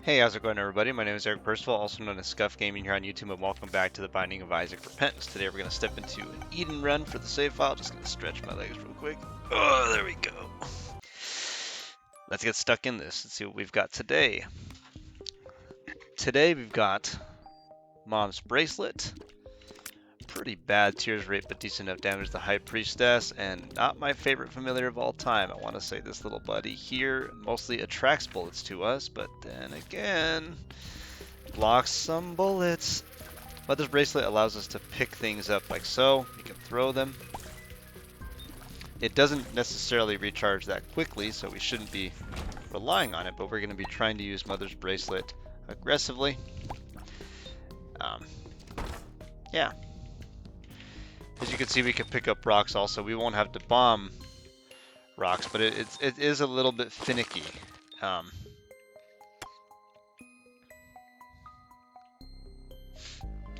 Hey, how's it going, everybody? My name is Erik Percival, also known as Scuffed Gaming here on YouTube, and welcome back to the Binding of Isaac Repentance. Today we're going to step into an Eden run for the save file. Just going to stretch my legs real quick. Oh, there we go. Let's get stuck in this and see what we've got today. Today we've got Mom's Bracelet. Pretty bad tears rate, but decent enough damage to the High Priestess, and not my favorite familiar of all time. I want to say this little buddy here mostly attracts bullets to us, but then again, blocks some bullets. Mother's Bracelet allows us to pick things up like so. We can throw them. It doesn't necessarily recharge that quickly, so we shouldn't be relying on it, but we're going to be trying to use Mother's Bracelet aggressively. Yeah. As you can see, we can pick up rocks also. We won't have to bomb rocks, but it is a little bit finicky.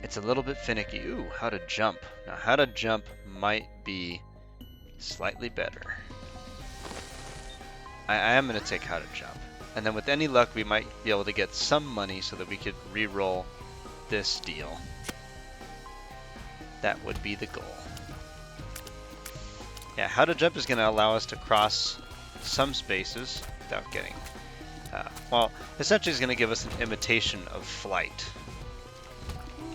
It's a little bit finicky. Ooh, how to jump. Now, how to jump might be slightly better. I am going to take how to jump. And then with any luck, we might be able to get some money so that we could re-roll this deal. That would be the goal. Yeah, how to jump is going to allow us to cross some spaces without getting... well, essentially it's going to give us an imitation of flight,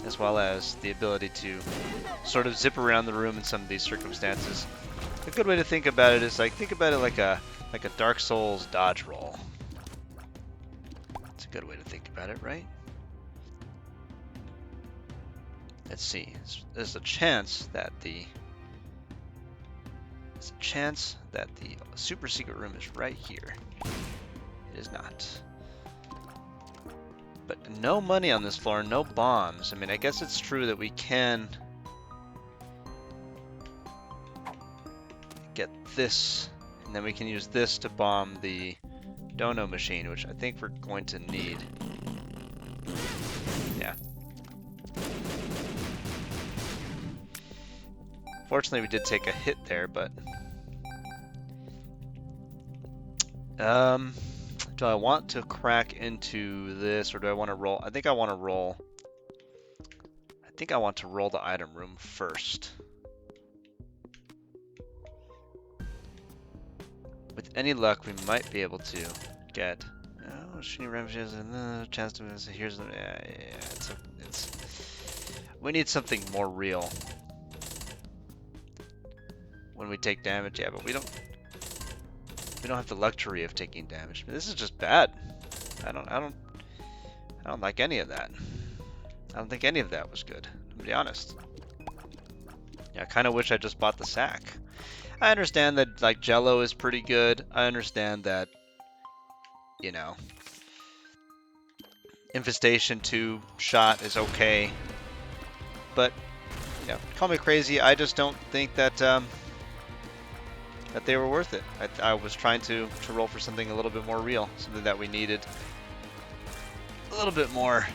as well as the ability to sort of zip around the room in some of these circumstances. A good way to think about it is think about it like a Dark Souls dodge roll. It's a good way to think about it, right? Let's see. There's a chance that the super secret room is right here. It is not. But no money on this floor, no bombs. I mean, I guess it's true that we can get this, and then we can use this to bomb the dono machine, which I think we're going to need. Yeah. Fortunately, we did take a hit there, but... do I want to crack into this, or do I want to roll? I think I want to roll. I think I want to roll the item room first. With any luck, we might be able to get... Oh, Shiny Ramsey has a chance to... Here's the... Yeah, it's... We need something more real when we take damage. Yeah, but we don't have the luxury of taking damage. This is just bad. I don't like any of that. I don't think any of that was good, to be honest. Yeah, I kind of wish I just bought the sack. I understand that Jello is pretty good. I understand that, you know, Infestation 2 shot is okay. But, yeah, call me crazy. I just don't think that that they were worth it. I was trying to roll for something a little bit more real, something that we needed a little bit more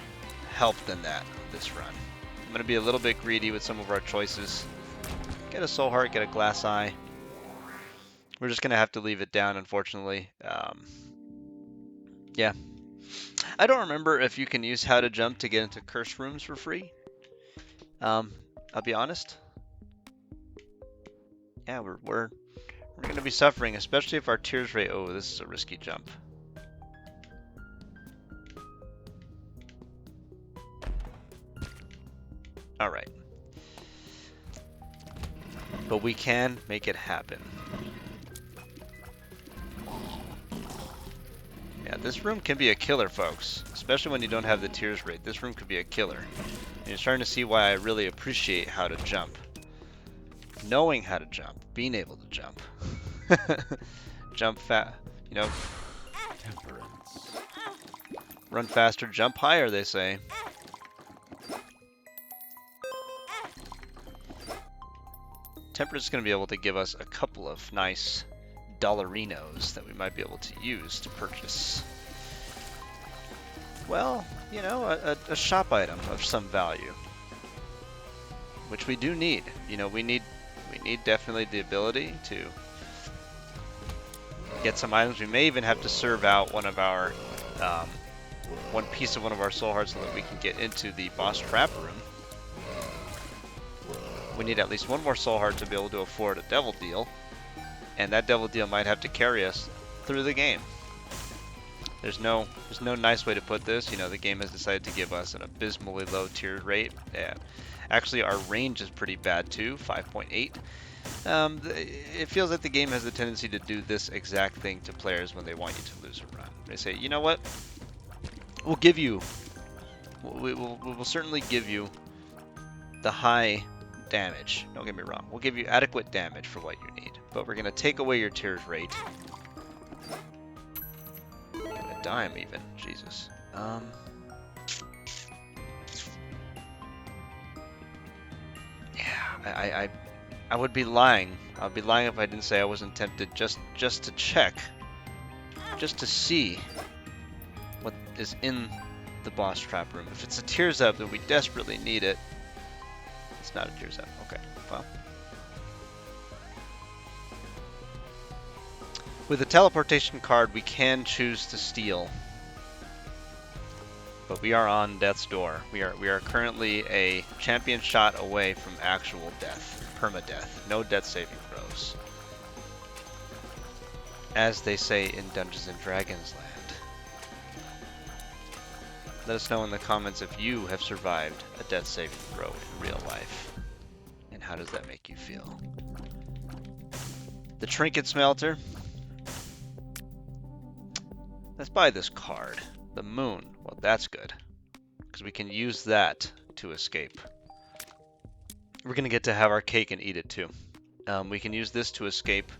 help than that this run. I'm going to be a little bit greedy with some of our choices. Get a soul heart, get a glass eye. We're just going to have to leave it down, unfortunately. Yeah. I don't remember if you can use how to jump to get into cursed rooms for free. I'll be honest. Yeah, we're going to be suffering, especially if our tears rate... Oh, this is a risky jump. Alright. But we can make it happen. Yeah, this room can be a killer, folks. Especially when you don't have the tears rate. This room could be a killer. And you're starting to see why I really appreciate how to jump. Knowing how to jump. Being able to jump. Jump fast, you know. Temperance. Run faster, jump higher, they say. Temperance is going to be able to give us a couple of nice dollarinos that we might be able to use to purchase, well, you know, a shop item of some value, which we do need. You know, we need definitely the ability to get some items. We may even have to serve out one of our one piece of one of our soul hearts so that we can get into the boss trap room. We need at least one more soul heart to be able to afford a devil deal, and that devil deal might have to carry us through the game. There's no nice way to put this. You know, the game has decided to give us an abysmally low tier rate. Yeah. Actually, our range is pretty bad too, 5.8. It feels like the game has a tendency to do this exact thing to players when they want you to lose a run. They say, you know what? We'll give you, we'll certainly give you the high damage. Don't get me wrong. We'll give you adequate damage for what you need, but we're going to take away your tiers rate. A dime even. Jesus. Yeah, I would be lying. I'd be lying if I didn't say I wasn't tempted just to check, just to see what is in the boss trap room. If it's a tears up, then we desperately need it. It's not a tears up. Okay, well. With the teleportation card, we can choose to steal, but we are on death's door. We are currently a champion shot away from actual death, permadeath, no death saving throws, as they say in Dungeons and Dragons land. Let us know in the comments if you have survived a death saving throw in real life, and how does that make you feel? The trinket smelter. Let's buy this card. The moon. Well, that's good, because we can use that to escape. We're going to get to have our cake and eat it too. We can use this to escape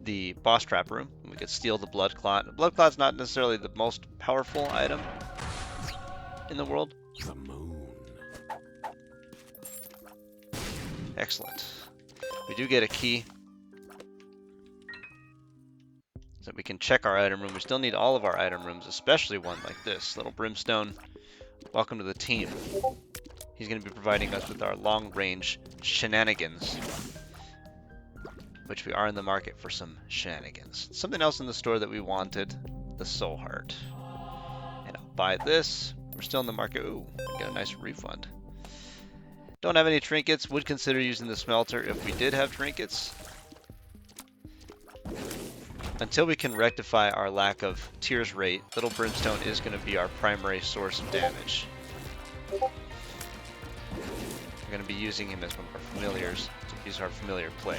the boss trap room. We could steal the blood clot. The blood clot's not necessarily the most powerful item in the world. The moon. Excellent. We do get a key, so we can check our item room. We still need all of our item rooms, especially one like this. Little Brimstone, welcome to the team. He's going to be providing us with our long-range shenanigans, which we are in the market for some shenanigans. Something else in the store that we wanted, the soul heart. And I'll buy this. We're still in the market. Ooh, get a nice refund. Don't have any trinkets. Would consider using the smelter if we did have trinkets. Until we can rectify our lack of tears rate, Little Brimstone is going to be our primary source of damage. We're going to be using him as one of our familiars, to use our familiar play.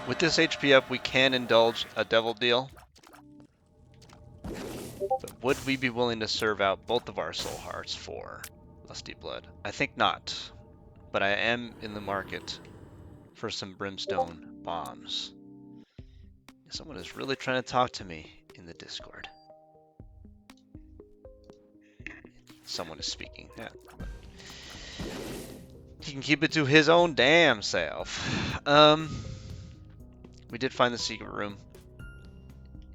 With this HP up, we can indulge a devil deal. But would we be willing to serve out both of our soul hearts for Lusty Blood? I think not. But I am in the market for some brimstone bombs. Someone is really trying to talk to me in the Discord. Someone is speaking. Yeah. He can keep it to his own damn self. We did find the secret room.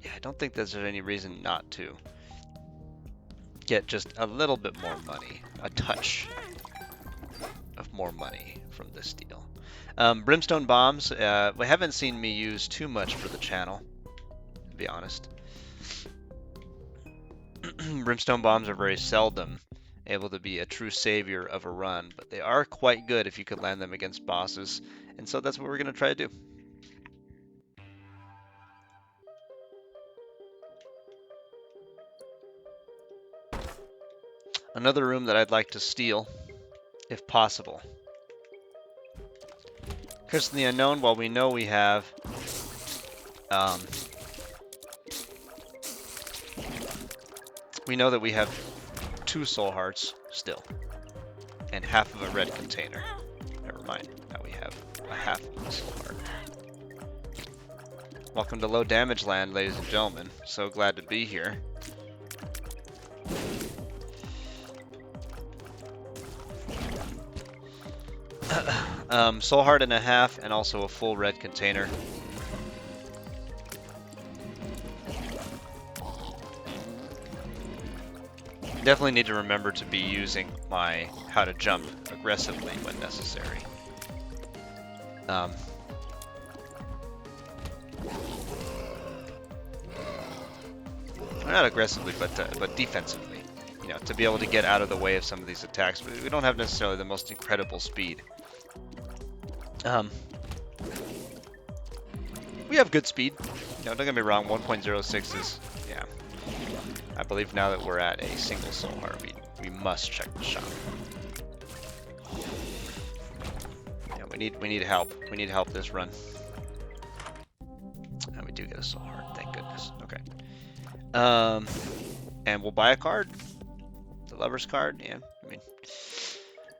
Yeah, I don't think there's any reason not to get just a little bit more money, a touch of more money from this deal. Brimstone bombs, we haven't seen me use too much for the channel, to be honest. Brimstone bombs are very seldom able to be a true savior of a run, but they are quite good if you could land them against bosses, and so that's what we're going to try to do. Another room that I'd like to steal, if possible. Curse in the Unknown, while we know we have we know that we have 2 soul hearts still, and half of a red container. Never mind, now we have a half of a soul heart. Welcome to low damage land, ladies and gentlemen. So glad to be here. Soul heart and a half, and also a full red container. Definitely need to remember to be using my how to jump aggressively when necessary. Not aggressively, but defensively. You know, to be able to get out of the way of some of these attacks. We don't have necessarily the most incredible speed. We have good speed. You know, don't get me wrong. 1.06 is, yeah. I believe now that we're at a single soul heart, we must check the shop. Yeah, we need help. We need help this run. And we do get a soul heart. Thank goodness. Okay. And we'll buy a card. The Lover's card, yeah. I mean,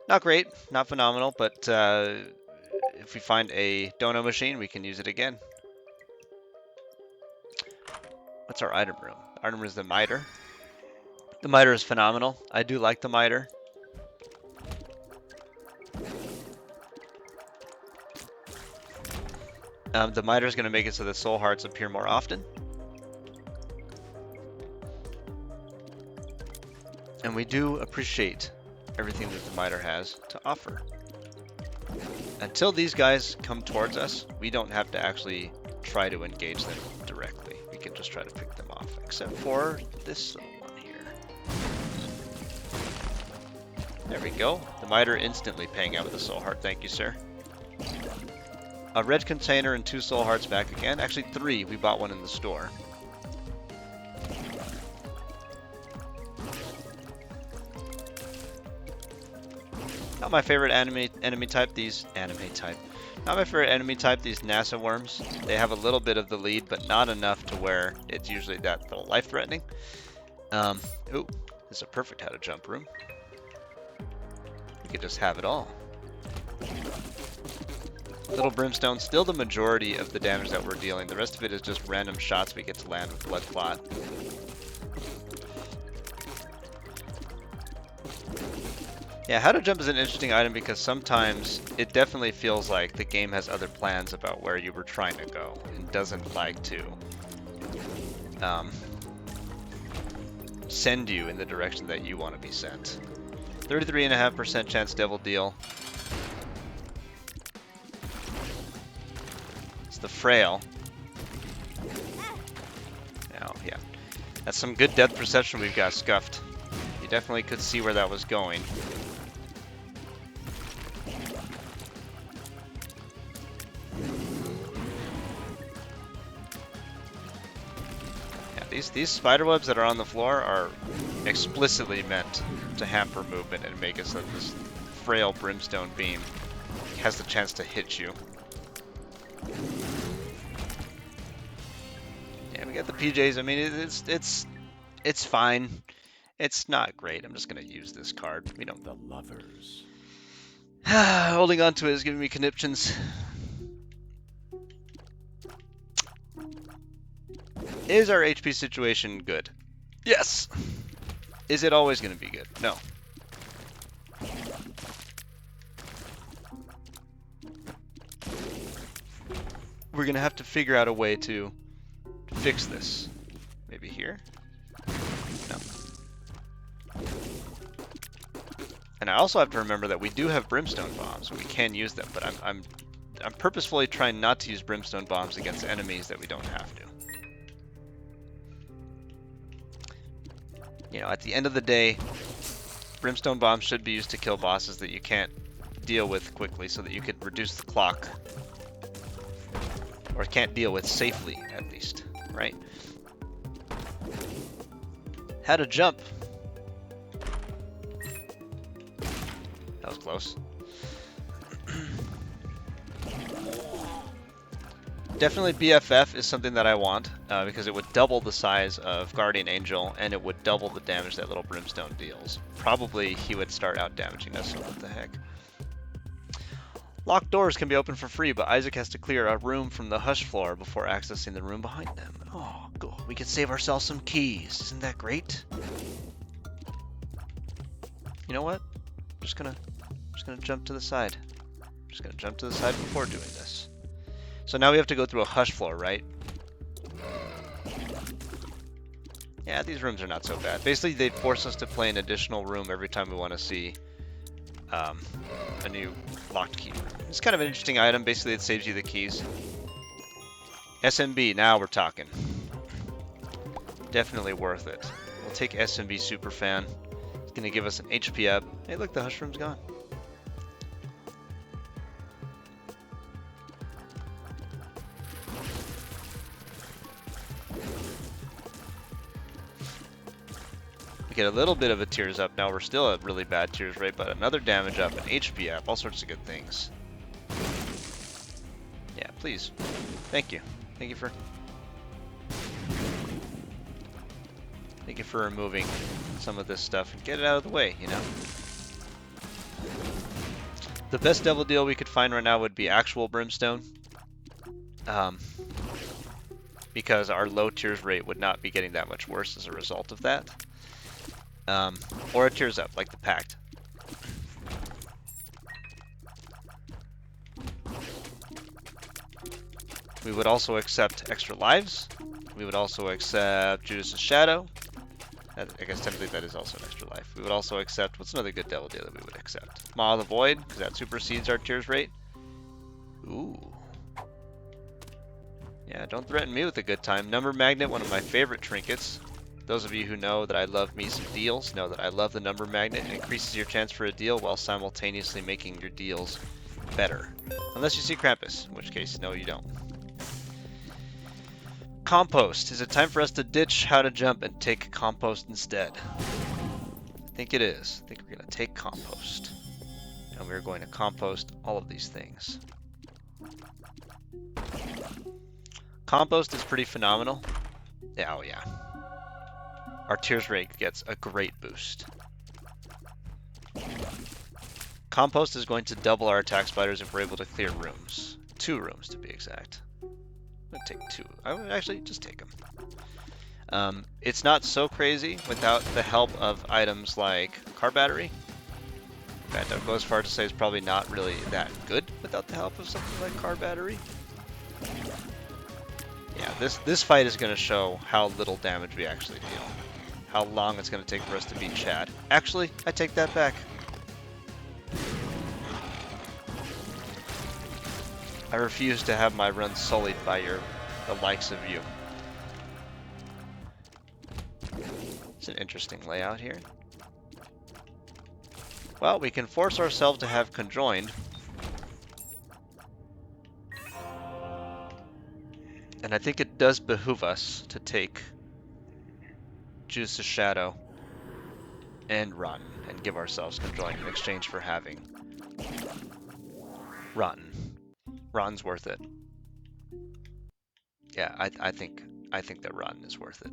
not great, not phenomenal, but if we find a dono machine, we can use it again. What's our item room? Our item room is the miter. The miter is phenomenal. I do like the miter. The miter is going to make it so that soul hearts appear more often. And we do appreciate everything that the miter has to offer. Until these guys come towards us, we don't have to actually try to engage them directly. We can just try to pick them off, except for this little one here. There we go. The miter instantly paying out with a soul heart. Thank you, sir. A red container and 2 soul hearts back again. Actually 3. We bought one in the store. Not my favorite enemy type, these Not my favorite enemy type, these NASA worms. They have a little bit of the lead, but not enough to where it's usually that little life-threatening. Ooh, this is a perfect how to jump room. We could just have it all. Little brimstone, still the majority of the damage that we're dealing. The rest of it is just random shots we get to land with blood clot. Yeah, how to jump is an interesting item because sometimes it definitely feels like the game has other plans about where you were trying to go and doesn't like to send you in the direction that you want to be sent. 33.5% chance devil deal. It's the frail. Now, yeah. That's some good depth perception we've got, Scuffed. You definitely could see where that was going. These spider webs that are on the floor are explicitly meant to hamper movement and make it so that this frail brimstone beam has the chance to hit you. Yeah, we got the PJs. I mean, it's fine. It's not great. I'm just gonna use this card. We don't. The lovers. Holding on to it is giving me conniptions. Is our HP situation good? Yes! Is it always going to be good? No. We're going to have to figure out a way to fix this. Maybe here? No. And I also have to remember that we do have brimstone bombs. We can use them, but I'm purposefully trying not to use brimstone bombs against enemies that we don't have to. You know, at the end of the day, brimstone bombs should be used to kill bosses that you can't deal with quickly so that you could reduce the clock. Or can't deal with safely, at least, right? How to jump. That was close. Definitely BFF is something that I want, because it would double the size of Guardian Angel, and it would double the damage that little brimstone deals. Probably he would start out damaging us, so what the heck. Locked doors can be opened for free, but Isaac has to clear a room from the hush floor before accessing the room behind them. Oh, cool. We could save ourselves some keys. Isn't that great? You know what? I'm just gonna jump to the side. I'm just gonna jump to the side before doing this. So now we have to go through a hush floor, right? Yeah, these rooms are not so bad. Basically, they force us to play an additional room every time we want to see a new locked key room. It's kind of an interesting item. Basically, it saves you the keys. SMB, now we're talking. Definitely worth it. We'll take SMB Superfan. It's going to give us an HP up. Hey, look, the Hush Room's gone. Get a little bit of a tears up. Now we're still at really bad tears rate, but another damage up, an HP up, all sorts of good things. Yeah, please. Thank you. Thank you for removing some of this stuff and get it out of the way, you know? The best devil deal we could find right now would be actual brimstone. Because our low tears rate would not be getting that much worse as a result of that. Or a tears up, like the Pact. We would also accept extra lives. We would also accept Judas' Shadow. I guess technically that is also an extra life. We would also accept, what's another good devil deal that we would accept? Maw of the Void, because that supersedes our tears rate. Ooh. Yeah, don't threaten me with a good time. Number Magnet, one of my favorite trinkets. Those of you who know that I love me some deals know that I love the number magnet. It increases your chance for a deal while simultaneously making your deals better. Unless you see Krampus, in which case, no, you don't. Compost. Is it time for us to ditch how to jump and take compost instead? I think it is. I think we're going to take compost. And we're going to compost all of these things. Compost is pretty phenomenal. Yeah, oh yeah. Our tears rate gets a great boost. Compost is going to double our attack spiders if we're able to clear rooms. 2 rooms to be exact. I'm going to take 2. I would actually just take them. It's not so crazy without the help of items like car battery. In fact, I'll go as far to say it's probably not really that good without the help of something like car battery. Yeah, this fight is going to show how little damage we actually deal. How long it's going to take for us to beat Chad. Actually, I take that back. I refuse to have my run sullied by the likes of you. It's an interesting layout here. Well, we can force ourselves to have conjoined. And I think it does behoove us to take Judas' Shadow and Rotten and give ourselves conjoined in exchange for having Rotten. Rotten's worth it. Yeah, I think that Rotten is worth it.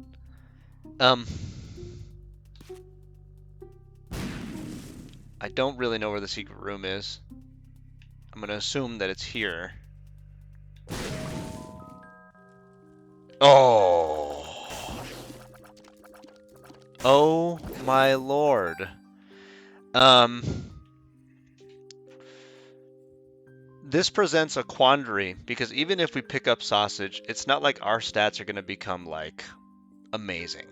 I don't really know where the secret room is. I'm gonna assume that it's here. Oh! Oh my lord. This presents a quandary because even if we pick up sausage, it's not like our stats are going to become like amazing.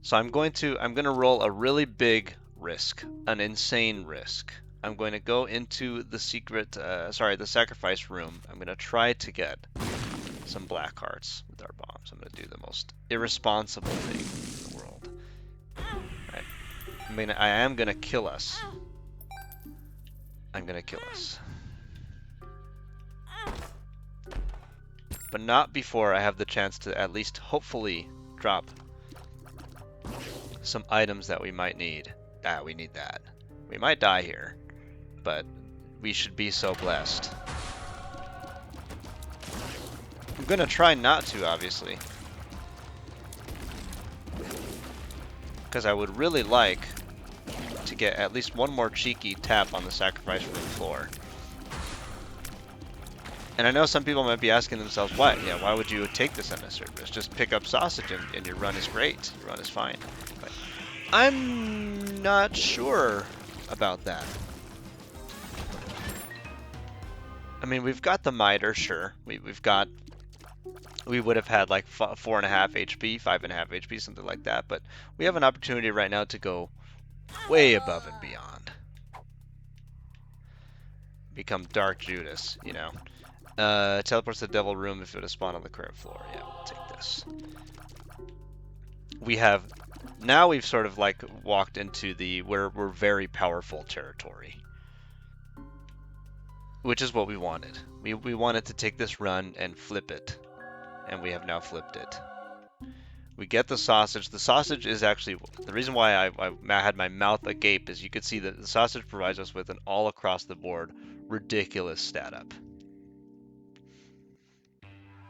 So I'm going to roll a really big risk, an insane risk. I'm going to go into the the sacrifice room. I'm going to try to get some black hearts with our bombs. I'm going to do the most irresponsible thing in the world. Right. I am going to kill us. I'm going to kill us. But not before I have the chance to at least hopefully drop some items that we might need. Ah, we need that. We might die here, but we should be so blessed. I'm gonna try not to, obviously, because I would really like to get at least one more cheeky tap on the sacrifice room floor. And I know some people might be asking themselves, why? Yeah, why would you take this unnecessary risk? Just pick up sausage and your run is great. Your run is fine. But I'm not sure about that. I mean, we've got the miter, sure. We've got we would have had like 4.5 HP, 5.5 HP, something like that. But we have an opportunity right now to go way above and beyond. Become Dark Judas, you know. Teleports to the Devil Room if it would spawn on the current floor. Yeah, we'll take this. Now we've sort of like walked into the we're very powerful territory. Which is what we wanted. We wanted to take this run and flip it. And we have now flipped it. We get the sausage. The sausage is actually the reason why I had my mouth agape is you could see that the sausage provides us with an all across the board ridiculous stat up.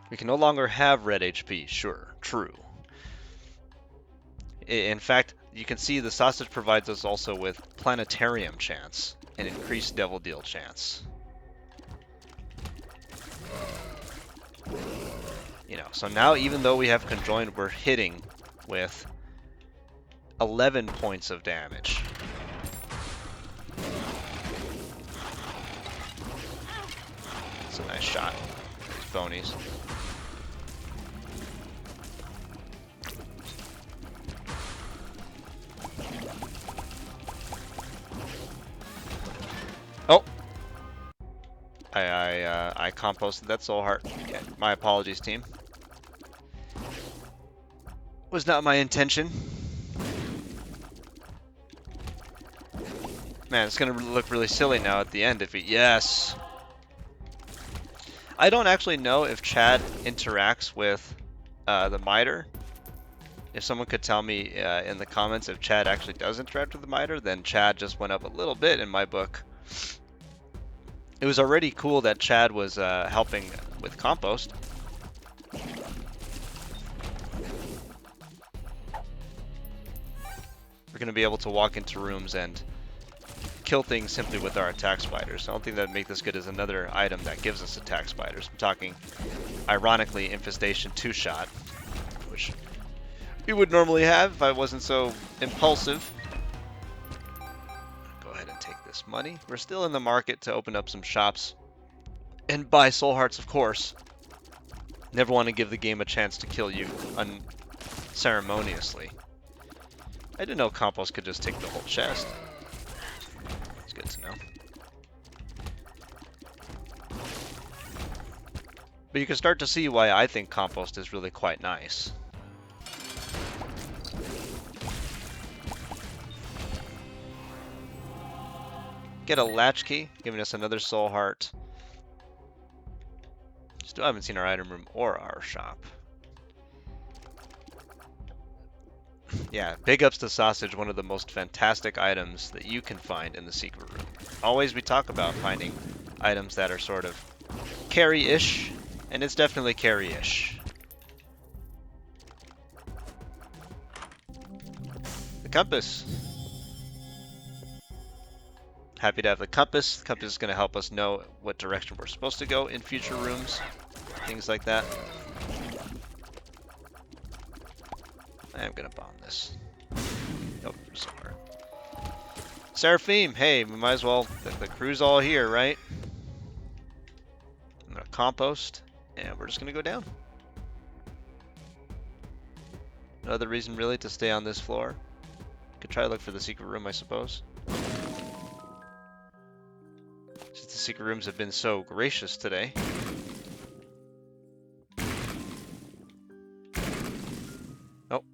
We can no longer have red HP, sure, true. In fact, you can see the sausage provides us also with planetarium chance and increased devil deal chance. You know, so now even though we have conjoined, we're hitting with 11 points of damage. It's a nice shot. These bonies. Oh! I composted that soul heart. Yeah, my apologies, team. Was not my intention. Man, it's gonna look really silly now at the end if it... Yes! I don't actually know if Chad interacts with the miter. If someone could tell me in the comments if Chad actually does interact with the miter, then Chad just went up a little bit in my book. It was already cool that Chad was helping with compost. We're going to be able to walk into rooms and kill things simply with our attack spiders. The only thing that would make this good is another item that gives us attack spiders. I'm talking, ironically, Infestation 2-shot, which we would normally have if I wasn't so impulsive. Go ahead and take this money. We're still in the market to open up some shops and buy soul hearts, of course. Never want to give the game a chance to kill you unceremoniously. I didn't know compost could just take the whole chest. It's good to know. But you can start to see why I think compost is really quite nice. Get a latchkey, giving us another soul heart. Still haven't seen our item room or our shop. Yeah, big ups to sausage, one of the most fantastic items that you can find in the secret room. Always we talk about finding items that are sort of carry-ish, and it's definitely carry-ish. The compass. Happy to have the compass. The compass is going to help us know what direction we're supposed to go in future rooms. Things like that. I'm going to bomb this. Nope, so hard. Seraphim, hey, we might as well... The crew's all here, right? I'm going to compost, and we're just going to go down. No other reason, really, to stay on this floor. Could try to look for the secret room, I suppose. Since the secret rooms have been so gracious today. Nope.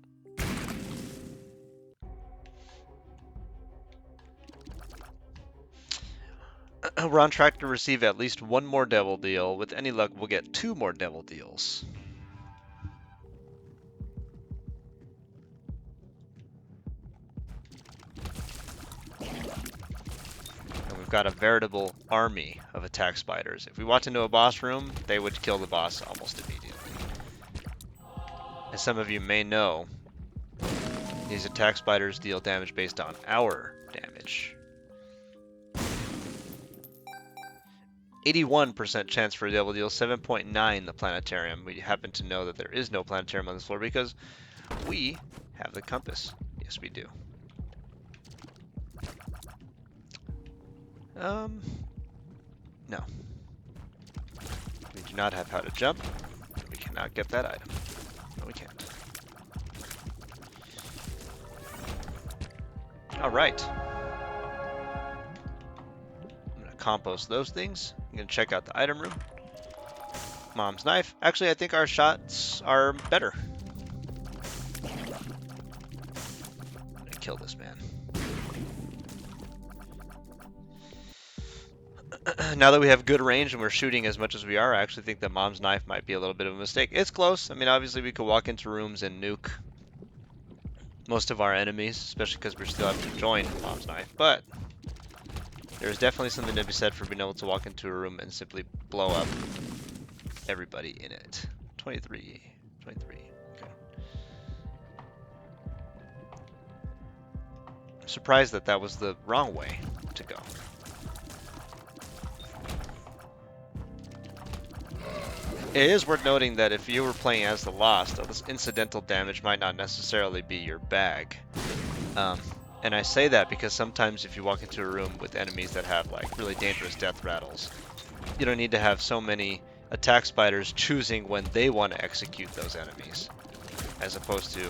We're on track to receive at least one more devil deal. With any luck, we'll get 2 more devil deals. And we've got a veritable army of attack spiders. If we walked into a boss room, they would kill the boss almost immediately. As some of you may know, these attack spiders deal damage based on our damage. 81% chance for a devil deal, 7.9 the planetarium. We happen to know that there is no planetarium on this floor because we have the compass. Yes, we do. No. We do not have how to jump. We can cannot get that item. No, we can't. Alright. I'm going to compost those things. I'm going to check out the item room. Mom's knife. Actually, I think our shots are better. I'm going to kill this man. Now that we have good range and we're shooting as much as we are, I actually think that Mom's knife might be a little bit of a mistake. It's close. I mean, obviously we could walk into rooms and nuke most of our enemies, especially because we still have to join Mom's knife. But there's definitely something to be said for being able to walk into a room and simply blow up everybody in it. 23. Okay. I'm surprised that that was the wrong way to go. It is worth noting that if you were playing as the Lost, this incidental damage might not necessarily be your bag. And I say that because sometimes if you walk into a room with enemies that have like really dangerous death rattles, you don't need to have so many attack spiders choosing when they want to execute those enemies, as opposed to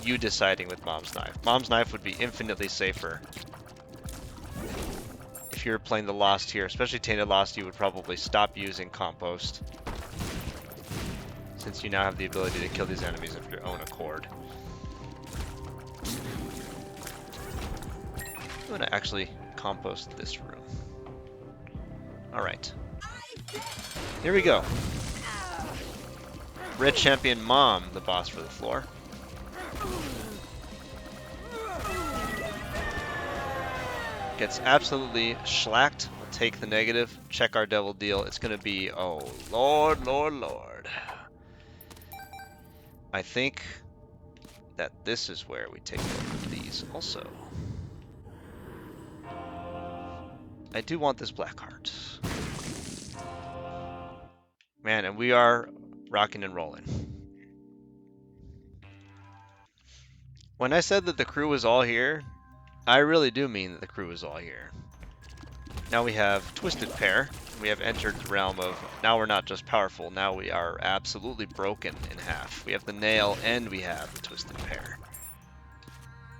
you deciding with Mom's knife. Mom's knife would be infinitely safer. If you're playing the Lost here, especially Tainted Lost, you would probably stop using compost, since you now have the ability to kill these enemies of your own accord. I'm going to actually compost this room. Alright. Here we go. Red Champion Mom, the boss for the floor. Gets absolutely schlacked. We'll take the negative, check our devil deal. It's going to be, oh, Lord, Lord, Lord. I think that this is where we take both of these also. I do want this black heart. Man, and we are rocking and rolling. When I said that the crew was all here, I really do mean that the crew is all here. Now we have Twisted Pair. We have entered the realm of, now we're not just powerful, now we are absolutely broken in half. We have the nail and we have the Twisted Pair.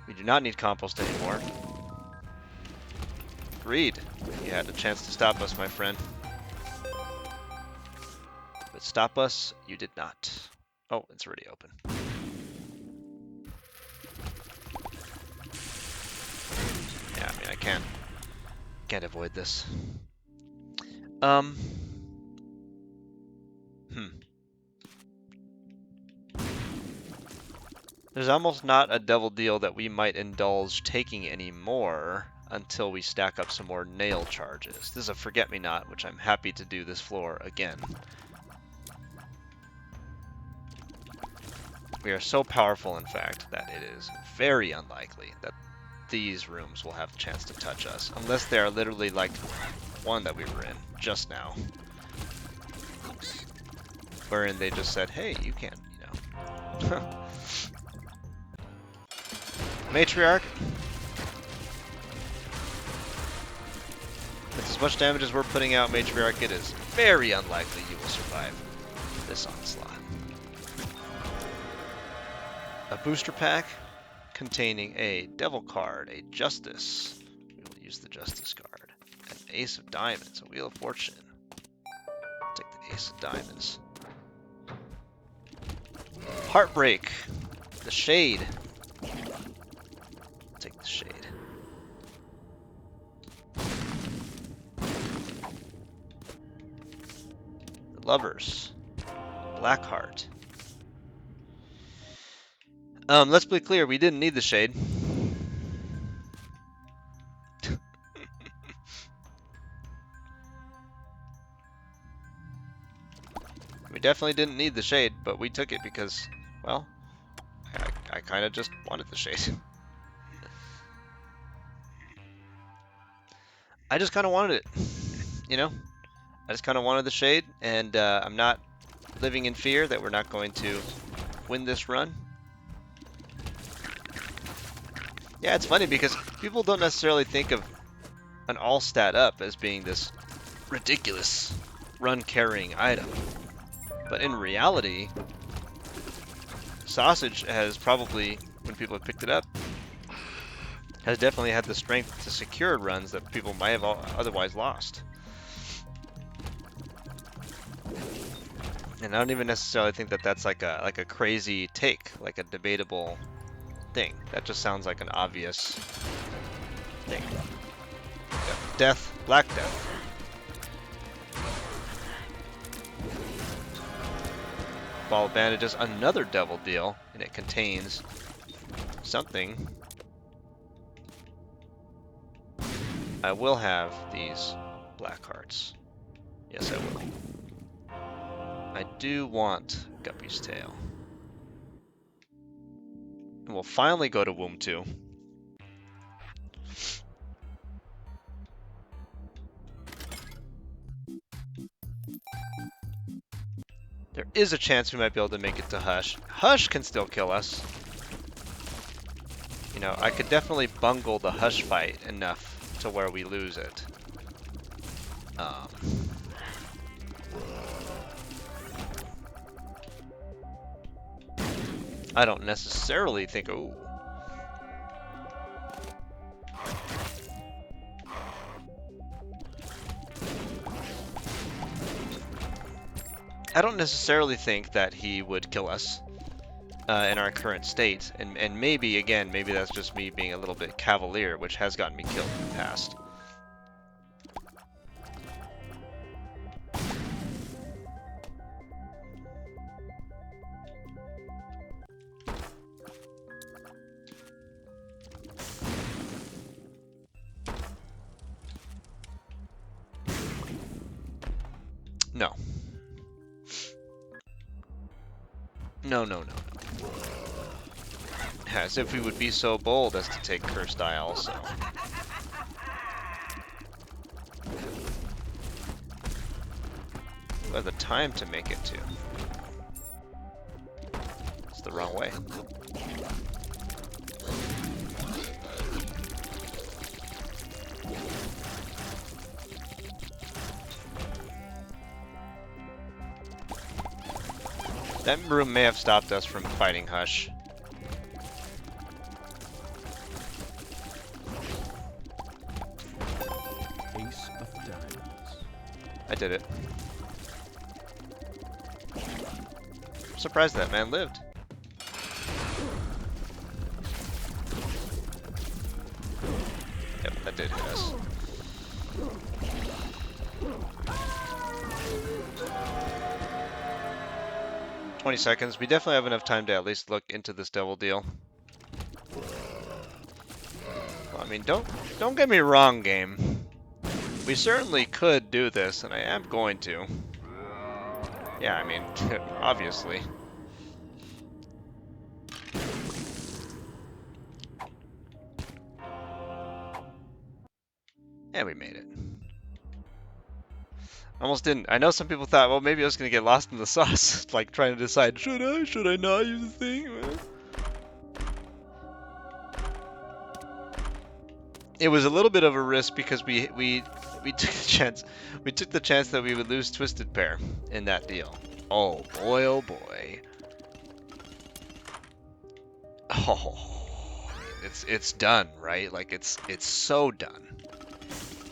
We do not need compost anymore. Agreed. You had a chance to stop us, my friend. But stop us, you did not. Oh, it's already open. Yeah, I mean, I can't avoid this. There's almost not a devil deal that we might indulge taking anymore until we stack up some more nail charges. This is a forget-me-not, which I'm happy to do this floor again. We are so powerful, in fact, that it is very unlikely that these rooms will have a chance to touch us, unless they are literally like one that we were in just now, wherein they just said, hey, you can't, you know. Matriarch. With as much damage as we're putting out, Matriarch, it is very unlikely you will survive this onslaught. A booster pack containing a devil card, a justice. We will use the justice card. An ace of diamonds, a wheel of fortune. Take the ace of diamonds. Heartbreak. The shade. Take the shade. The lovers. Blackheart. Let's be clear, we didn't need the shade. We definitely didn't need the shade, but we took it because, well, I kind of just wanted the shade. I just kind of wanted it, you know? I just kind of wanted the shade, and I'm not living in fear that we're not going to win this run. Yeah, it's funny because people don't necessarily think of an all-stat up as being this ridiculous run-carrying item. But in reality, Sausage has probably, when people have picked it up, has definitely had the strength to secure runs that people might have otherwise lost. And I don't even necessarily think that that's like a crazy take, like a debatable thing. That just sounds like an obvious thing. Death, Black Death. Ball of Bandages, another double deal, and it contains something. I will have these black hearts. Yes, I will. I do want Guppy's Tail. And we'll finally go to Womb 2. There is a chance we might be able to make it to Hush. Hush can still kill us. You know, I could definitely bungle the Hush fight enough to where we lose it. I don't necessarily think... Ooh. I don't necessarily think that he would kill us in our current state, and maybe, again, maybe that's just me being a little bit cavalier, which has gotten me killed in the past. No. No, no, no, no. As if we would be so bold as to take Cursed Eye also. We have the time to make it to. It's the wrong way. That room may have stopped us from fighting Hush. Ace of diamonds. I did it. I'm surprised that man lived. Yep, that did hit us. "20 seconds. We definitely have enough time to at least look into this devil deal. Well, I mean, don't get me wrong, game. We certainly could do this, and I am going to. Yeah, I mean, obviously. And we made it. Almost didn't. I know some people thought, well, maybe I was going to get lost in the sauce. Like, trying to decide, should I not use the thing? It was a little bit of a risk because we took the chance. We took the chance that we would lose Twisted Pair in that deal. Oh boy, oh boy. Oh, it's done, right? Like it's so done.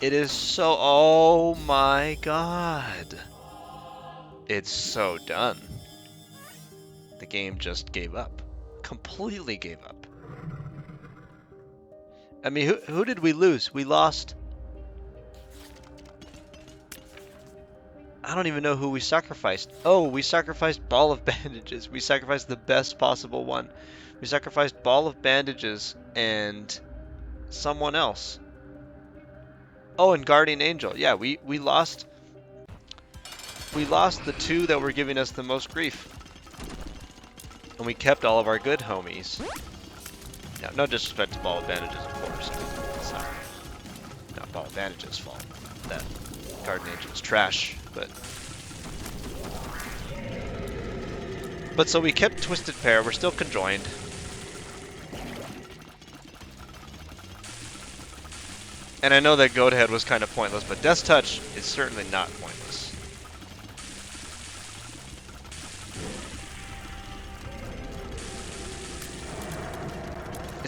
It is so, oh my god. It's so done. The game just gave up. Completely gave up. I mean, who did we lose? We lost... I don't even know who we sacrificed. Oh, we sacrificed Ball of Bandages. We sacrificed the best possible one. We sacrificed Ball of Bandages and someone else. Oh, and Guardian Angel. Yeah, we lost the two that were giving us the most grief. And we kept all of our good homies. Now, no disrespect to Ball of Bandages, of course. It's not Ball of Bandages' fault. That Guardian Angel is trash, but so we kept Twisted Pair. We're still conjoined. And I know that Goat Head was kind of pointless, but Death's Touch is certainly not pointless.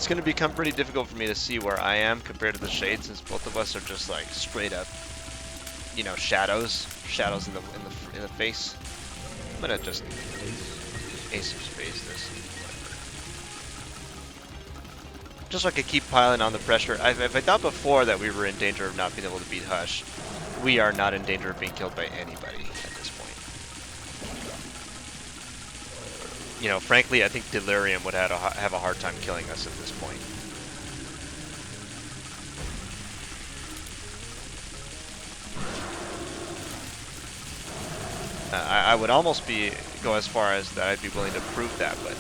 It's going to become pretty difficult for me to see where I am compared to the shade, since both of us are just like straight up, you know, shadows in the face. I'm gonna just ace of spades this. Just so I could keep piling on the pressure. If I thought before that we were in danger of not being able to beat Hush, we are not in danger of being killed by anybody at this point. You know, frankly, I think Delirium would have a hard time killing us at this point. I would almost go as far as that I'd be willing to prove that, but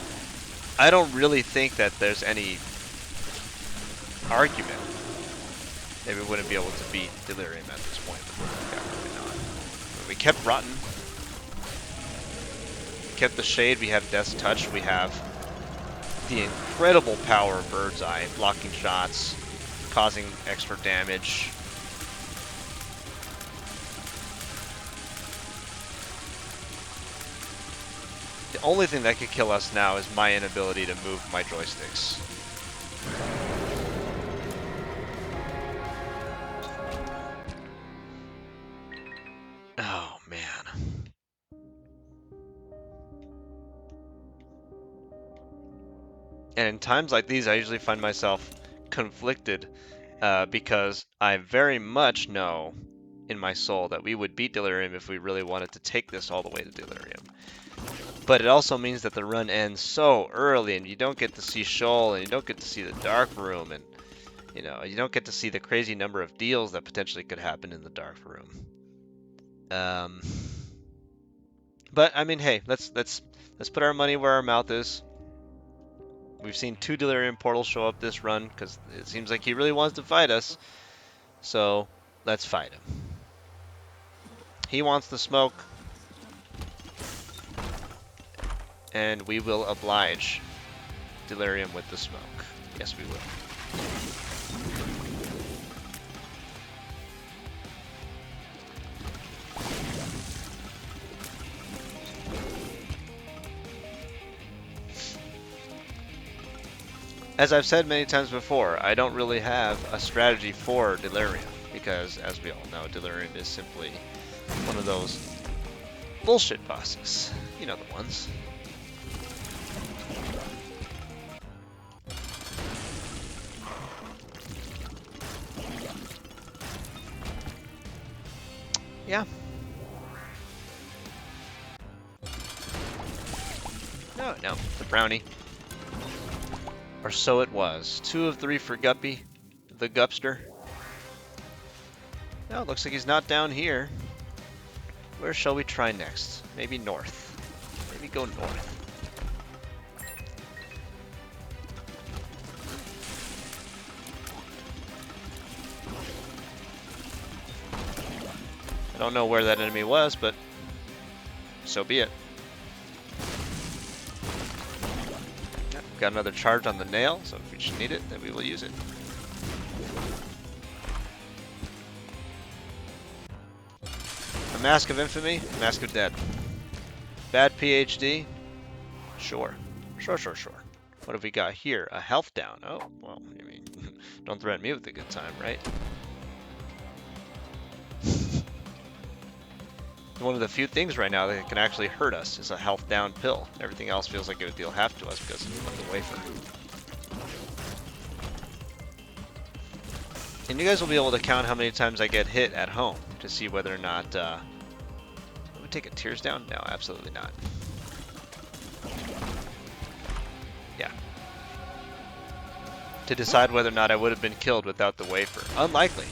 I don't really think that there's any argument that we wouldn't be able to beat Delirium at this point. Yeah, probably not. But we kept Rotten. We kept the Shade. We have Death's Touch. We have the incredible power of Bird's Eye, blocking shots, causing extra damage. The only thing that could kill us now is my inability to move my joysticks. Oh, man. And in times like these, I usually find myself conflicted because I very much know in my soul that we would beat Delirium if we really wanted to take this all the way to Delirium. But it also means that the run ends so early, and you don't get to see Shoal, and you don't get to see the Dark Room, and you know, you don't get to see the crazy number of deals that potentially could happen in the Dark Room. But I mean, hey, let's put our money where our mouth is. We've seen 2 Delirium portals show up this run because it seems like he really wants to fight us. So let's fight him. He wants the smoke. And we will oblige Delirium with the smoke. Yes, we will. As I've said many times before, I don't really have a strategy for Delirium, because as we all know, Delirium is simply one of those bullshit bosses. You know the ones. Yeah. No, the brownie. Or so it was. 2 of 3 for Guppy, the Gupster. No, looks like he's not down here. Where shall we try next? Maybe north. Maybe go north. I don't know where that enemy was, but so be it. Yep, got another charge on the nail, so if we should need it, then we will use it. A Mask of Infamy, Mask of Dead. Bad PhD? Sure. Sure. What have we got here? A health down. Oh, well, I mean, don't threaten me with a good time, right? One of the few things right now that can actually hurt us is a health down pill. Everything else feels like it would deal half to us because of the wafer. And you guys will be able to count how many times I get hit at home to see whether or not... would we take a tears down? No, absolutely not. Yeah. To decide whether or not I would have been killed without the wafer. Unlikely.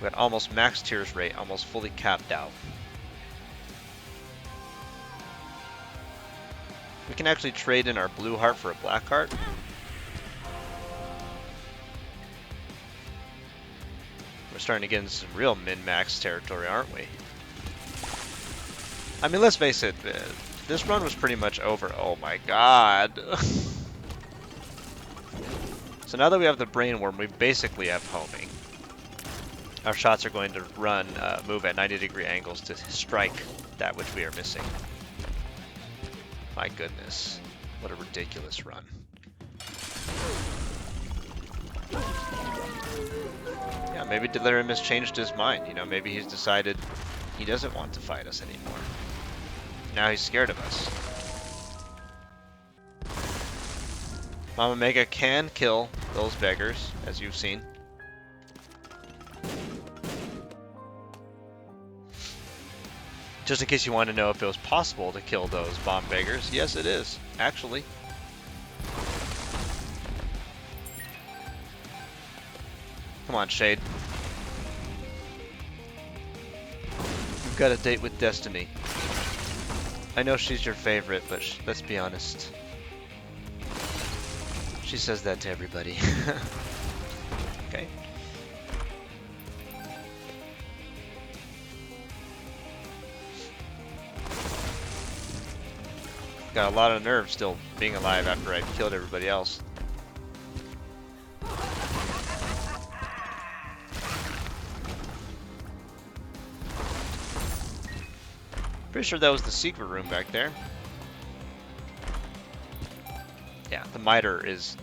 We got almost max tears rate, almost fully capped out. We can actually trade in our blue heart for a black heart. We're starting to get into some real min-max territory, aren't we? I mean, let's face it, this run was pretty much over. Oh my god. So now that we have the brain worm, we basically have homing. Our shots are going to move at 90-degree angles to strike that which we are missing. My goodness. What a ridiculous run. Yeah, maybe Delirium has changed his mind. You know, maybe he's decided he doesn't want to fight us anymore. Now he's scared of us. Mama Mega can kill those beggars, as you've seen. Just in case you want to know if it was possible to kill those bomb beggars, yes it is, actually. Come on, Shade. You've got a date with Destiny. I know she's your favorite, but let's be honest. She says that to everybody. Okay. Got a lot of nerve still being alive after I killed everybody else. Pretty sure that was the secret room back there. Yeah, the miter is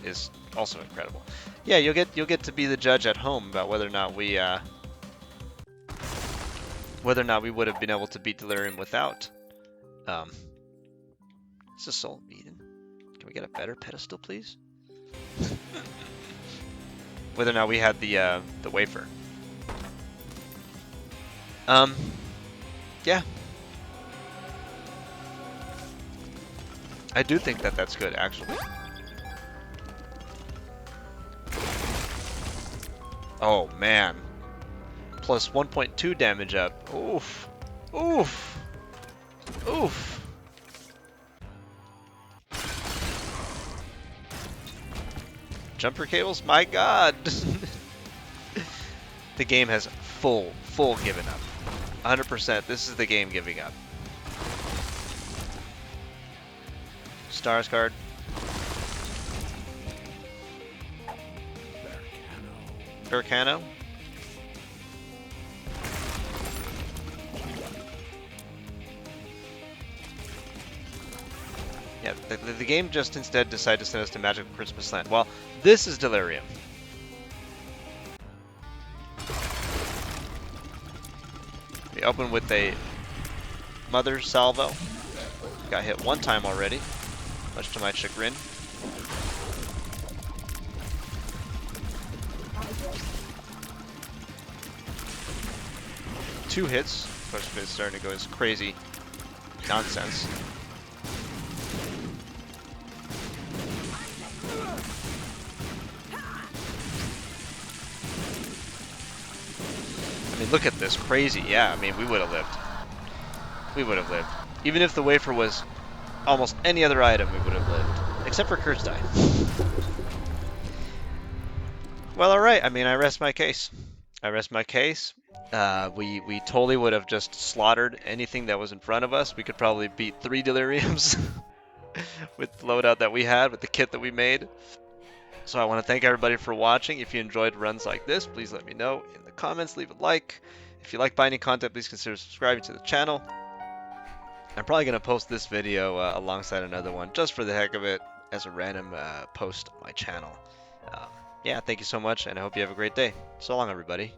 also incredible. Yeah, you'll get to be the judge at home about whether or not we would have been able to beat Delirium without. Is a soul Eden? Can we get a better pedestal, please? Whether or not we had the wafer. Yeah. I do think that that's good, actually. Oh, man. Plus 1.2 damage up. Oof. Oof. Oof. Jumper cables? My god. The game has full given up. 100%. This is the game giving up. Stars card. Bercano. Yeah, the game just instead decided to send us to Magical Christmas Land. Well, this is Delirium. We open with a Mother Salvo. Got hit one time already, much to my chagrin. Two hits. Of course, it's starting to go as crazy nonsense. I mean, look at this. Crazy. Yeah, I mean, we would have lived. We would have lived. Even if the wafer was almost any other item, we would have lived. Except for Curse Die. Well, alright. I mean, I rest my case. I rest my case. We totally would have just slaughtered anything that was in front of us. We could probably beat 3 Deliriums with the loadout that we had, with the kit that we made. So I want to thank everybody for watching. If you enjoyed runs like this, please let me know in the comments. Leave a like. If you like binding content, please consider subscribing to the channel. I'm probably going to post this video alongside another one just for the heck of it as a random post on my channel. Yeah, thank you so much, and I hope you have a great day. So long, everybody.